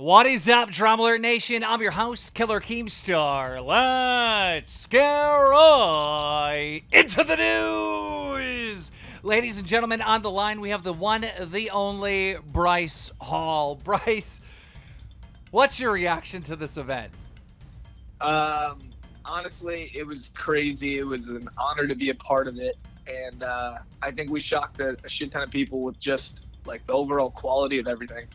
What is up, Drama Alert Nation? I'm your host, Killer Keemstar. Let's get right into the news. Ladies and gentlemen, on the line, we have the one, the only Bryce Hall. Bryce, what's your reaction to this event? Honestly, it was crazy. It was an honor to be a part of it. And I think we shocked a shit ton of people with just like the overall quality of everything.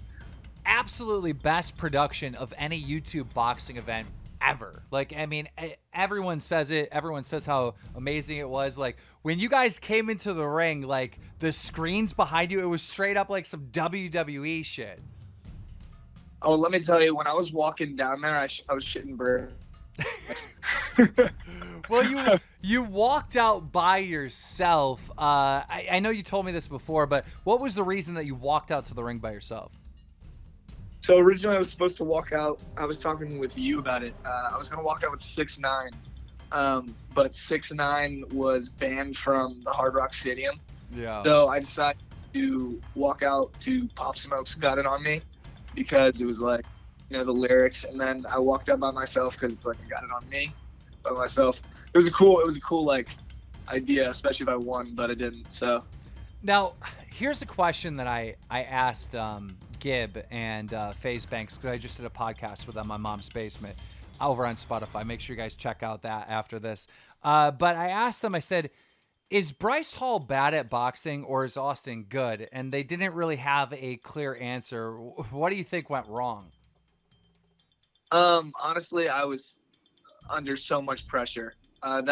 Absolutely best production of any YouTube boxing event ever. Like, I mean, everyone says it. Everyone says how amazing it was. Like, when you guys came into the ring, like, the screens behind you, it was straight up like some WWE shit. Oh, let me tell you, when I was walking down there, I was shitting bricks. Well, you walked out by yourself. I know you told me this before, but what was the reason that you walked out to the ring by yourself? So originally I was supposed to walk out. I was talking with you about it. I was going to walk out with 6ix9ine, but 6ix9ine was banned from the Hard Rock Stadium. Yeah. So I decided to walk out to Pop Smoke's Got It On Me because it was like, the lyrics. And then I walked out by myself because it's like I got it on me by myself. It was a cool like idea, especially if I won, but I didn't. So now here's a question that I asked Gib and FaZe Banks, because I just did a podcast with them on Mom's Basement over on Spotify. Make sure you guys check out that after this. But I asked them, I said, is Bryce Hall bad at boxing or is Austin good? And they didn't really have a clear answer. What do you think went wrong? honestly, I was under so much pressure. As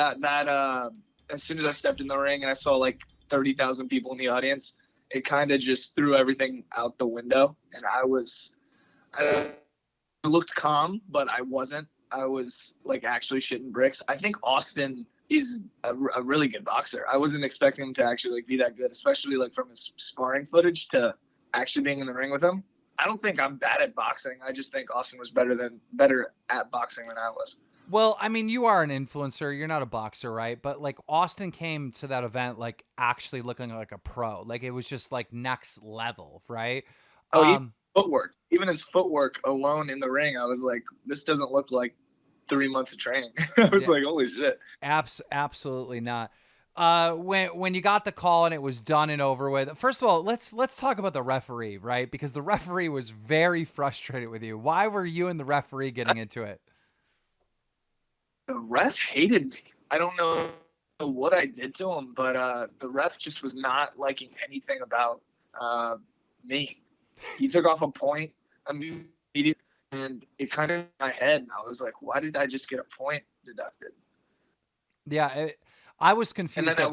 soon as I stepped in the ring and I saw like 30,000 people in the audience, it kind of just threw everything out the window. And I looked calm, but I wasn't. I was like actually shitting bricks. I think Austin is a really good boxer. I wasn't expecting him to actually like be that good, especially like from his sparring footage to actually being in the ring with him. I don't think I'm bad at boxing. I just think Austin was better at boxing than I was. Well, I mean, you are an influencer. You're not a boxer, right? But like Austin came to that event like actually looking like a pro. Like it was just like next level, right? Oh, even his footwork alone in the ring, I was like, this doesn't look like 3 months of training. I was like, holy shit. Absolutely not. When you got the call and it was done and over with, first of all, let's talk about the referee, right? Because the referee was very frustrated with you. Why were you and the referee getting into it? The ref hated me. I don't know what I did to him, but the ref just was not liking anything about me. He took off a point immediately, and it kind of in my head, and I was like, why did I just get a point deducted? Yeah, I was confused. And then at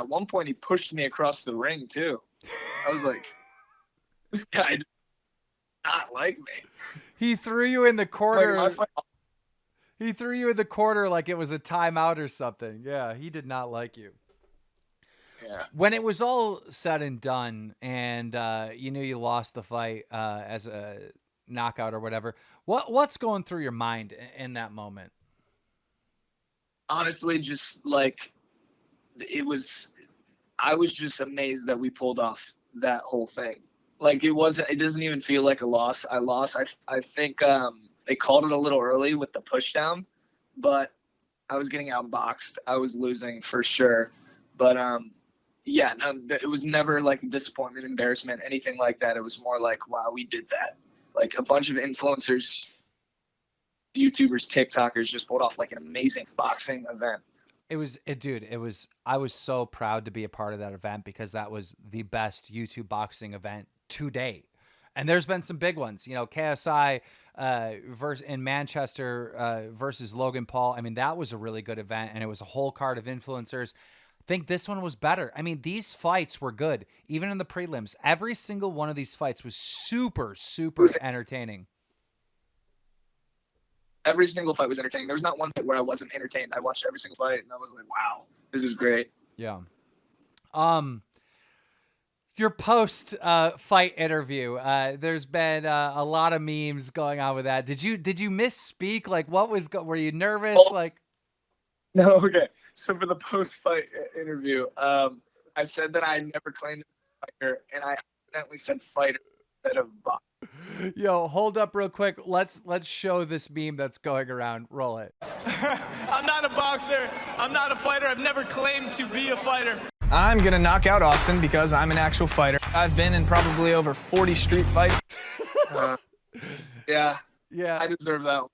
one point, he pushed me across the ring too. I was like, this guy does not like me. He threw you in the corner. Like, he threw you in the corner like it was a timeout or something. Yeah, he did not like you. Yeah. When it was all said and done, and you knew you lost the fight as a knockout or whatever, what's going through your mind in that moment? Honestly, just like I was just amazed that we pulled off that whole thing. Like it doesn't even feel like a loss. I lost. I think they called it a little early with the push down, but I was getting outboxed. I was losing for sure. But yeah, no, it was never like disappointment, embarrassment, anything like that. It was more like, wow, we did that. Like a bunch of influencers, YouTubers, TikTokers just pulled off like an amazing boxing event. I was so proud to be a part of that event because that was the best YouTube boxing event to date. And there's been some big ones, KSI in Manchester versus Logan Paul. I mean, that was a really good event, and it was a whole card of influencers. I think this one was better. I mean, these fights were good, even in the prelims. Every single one of these fights was super, super entertaining. Every single fight was entertaining. There was not one fight where I wasn't entertained. I watched every single fight, and I was like, wow, this is great. Yeah. Your post fight interview, there's been a lot of memes going on with that. Did you misspeak? Like, were you nervous? No, okay. So for the post fight interview, I said that I never claimed to be a fighter, and I accidentally said fighter instead of boxer. Yo, hold up real quick. Let's show this meme that's going around. Roll it. I'm not a boxer. I'm not a fighter. I've never claimed to be a fighter. I'm gonna knock out Austin because I'm an actual fighter. I've been in probably over 40 street fights. Yeah. Yeah. I deserve that one.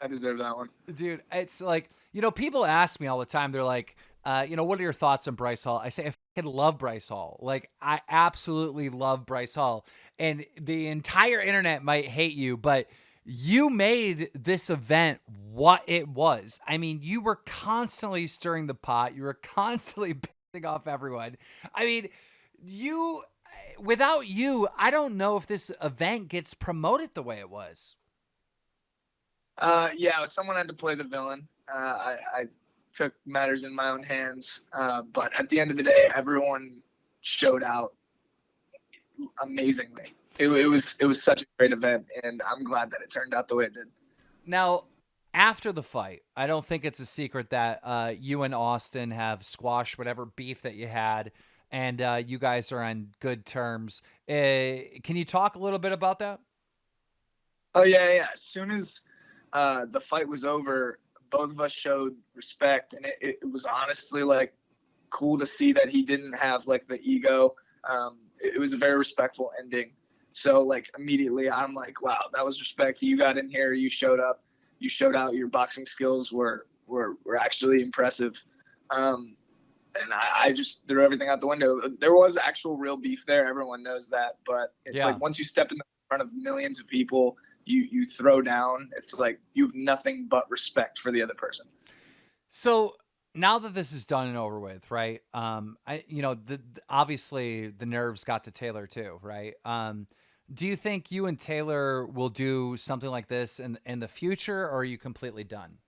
I deserve that one. Dude, it's like, people ask me all the time. They're like, what are your thoughts on Bryce Hall? I say, I fucking love Bryce Hall. Like, I absolutely love Bryce Hall. And the entire internet might hate you, but you made this event what it was. I mean, you were constantly stirring the pot. You were constantly pissing off everyone. I mean, without you, I don't know if this event gets promoted the way it was. Yeah, someone had to play the villain. I took matters in my own hands. But at the end of the day, everyone showed out amazingly. It was such a great event, and I'm glad that it turned out the way it did. Now, after the fight, I don't think it's a secret that you and Austin have squashed whatever beef that you had, and you guys are on good terms. Can you talk a little bit about that? Oh, yeah. As soon as the fight was over, both of us showed respect, and it was honestly like cool to see that he didn't have like the ego. It was a very respectful ending. So like immediately I'm like, wow, that was respect. You got in here, you showed up, you showed out. Your boxing skills were actually impressive. And I just threw everything out the window. There was actual real beef there. Everyone knows that, but it's like once you step in front of millions of people, you throw down. It's like you have nothing but respect for the other person. So now that this is done and over with, right? Obviously the nerves got to Taylor too, right? Do you think you and Taylor will do something like this in the future, or are you completely done?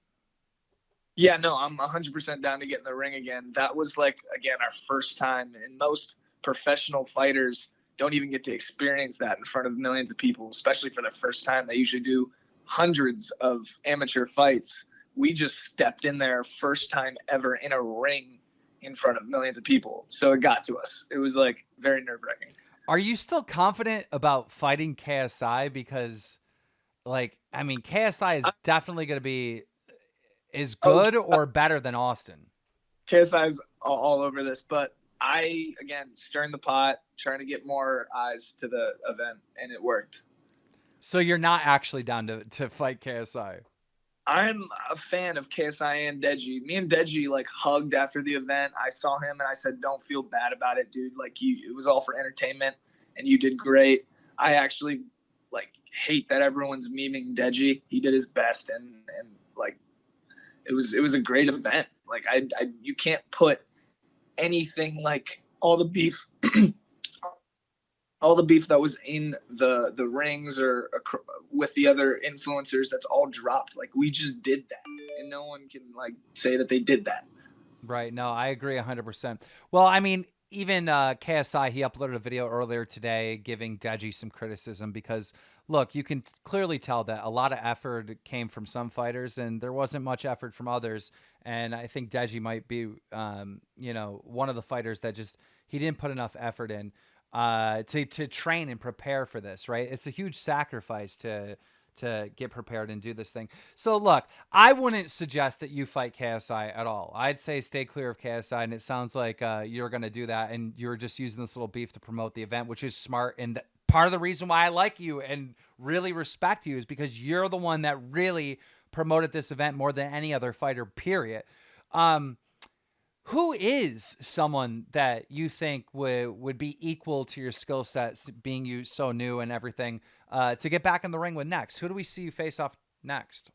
Yeah, no, I'm 100% down to get in the ring again. That was like, again, our first time, and most professional fighters don't even get to experience that in front of millions of people, especially for the first time. They usually do hundreds of amateur fights. We just stepped in there first time ever in a ring in front of millions of people. So it got to us. It was like very nerve-wracking. Are you still confident about fighting KSI? Because KSI is definitely going to be as good or better than Austin. KSI is all over this, but I, again, stirring the pot, trying to get more eyes to the event, and it worked. So you're not actually down to fight KSI? I'm a fan of KSI and Deji. Me and Deji like hugged after the event. I saw him and I said, "Don't feel bad about it, dude. Like it was all for entertainment, and you did great." I actually like hate that everyone's memeing Deji. He did his best, and like it was a great event. Like you can't put anything like all the beef. All the beef that was in the rings or with the other influencers, that's all dropped. Like we just did that, and no one can like say that they did that. Right. No, I agree 100%. Well, I mean, even KSI, he uploaded a video earlier today giving Deji some criticism because, look, you can clearly tell that a lot of effort came from some fighters and there wasn't much effort from others. And I think Deji might be, one of the fighters that just he didn't put enough effort in to train and prepare for this, right? It's a huge sacrifice to get prepared and do this thing. So look, I wouldn't suggest that you fight KSI at all. I'd say stay clear of KSI, and it sounds like you're going to do that, and you're just using this little beef to promote the event, which is smart. And part of the reason why I like you and really respect you is because you're the one that really promoted this event more than any other fighter, period. Who is someone that you think would be equal to your skill sets, being you so new and everything, to get back in the ring with next? Who do we see you face off next?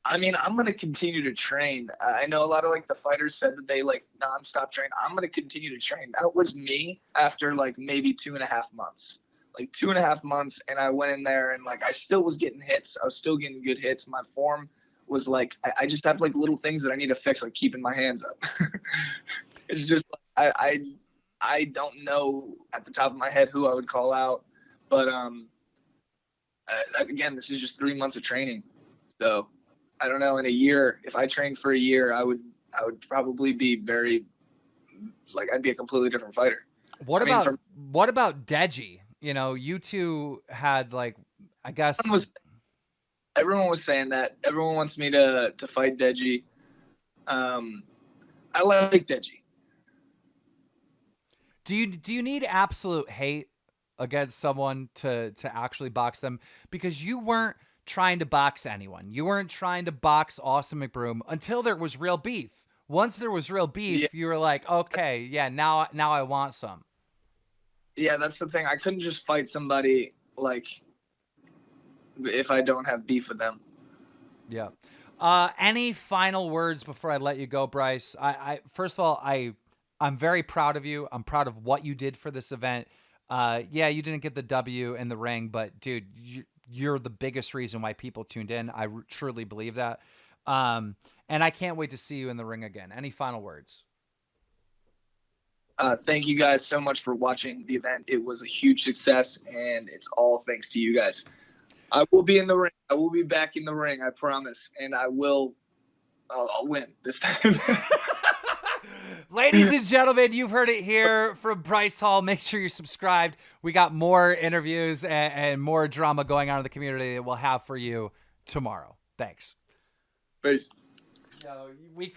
I mean, I'm going to continue to train. I know a lot of like the fighters said that they like nonstop train. I'm going to continue to train. That was me after like maybe 2.5 months. Like 2.5 months, and I went in there and like I still was getting hits. I was still getting good hits. My form was like I just have like little things that I need to fix, like keeping my hands up. It's just I don't know at the top of my head who I would call out, but again, this is just 3 months of training, so I don't know. In a year, if I trained for a year, I would probably be very like I'd be a completely different fighter. What about Deji? You know, you two had like, I guess. Everyone was saying that. Everyone wants me to fight Deji. I like Deji. Do you need absolute hate against someone to actually box them? Because you weren't trying to box anyone. You weren't trying to box Austin McBroom until there was real beef. Once there was real beef, you were like, okay, yeah, now I want some. Yeah, that's the thing. I couldn't just fight somebody like if I don't have beef with them. Yeah. Any final words before I let you go, Bryce? I first of all, I'm very proud of you. I'm proud of what you did for this event. Yeah, you didn't get the W in the ring, but dude, you're the biggest reason why people tuned in. I truly believe that. And I can't wait to see you in the ring again. Any final words? Thank you guys so much for watching the event. It was a huge success, and it's all thanks to you guys. I will be in the ring. I will be back in the ring, I promise. And I'll win this time. Ladies and gentlemen, you've heard it here from Bryce Hall. Make sure you're subscribed. We got more interviews and more drama going on in the community that we'll have for you tomorrow. Thanks. Peace. Yo, we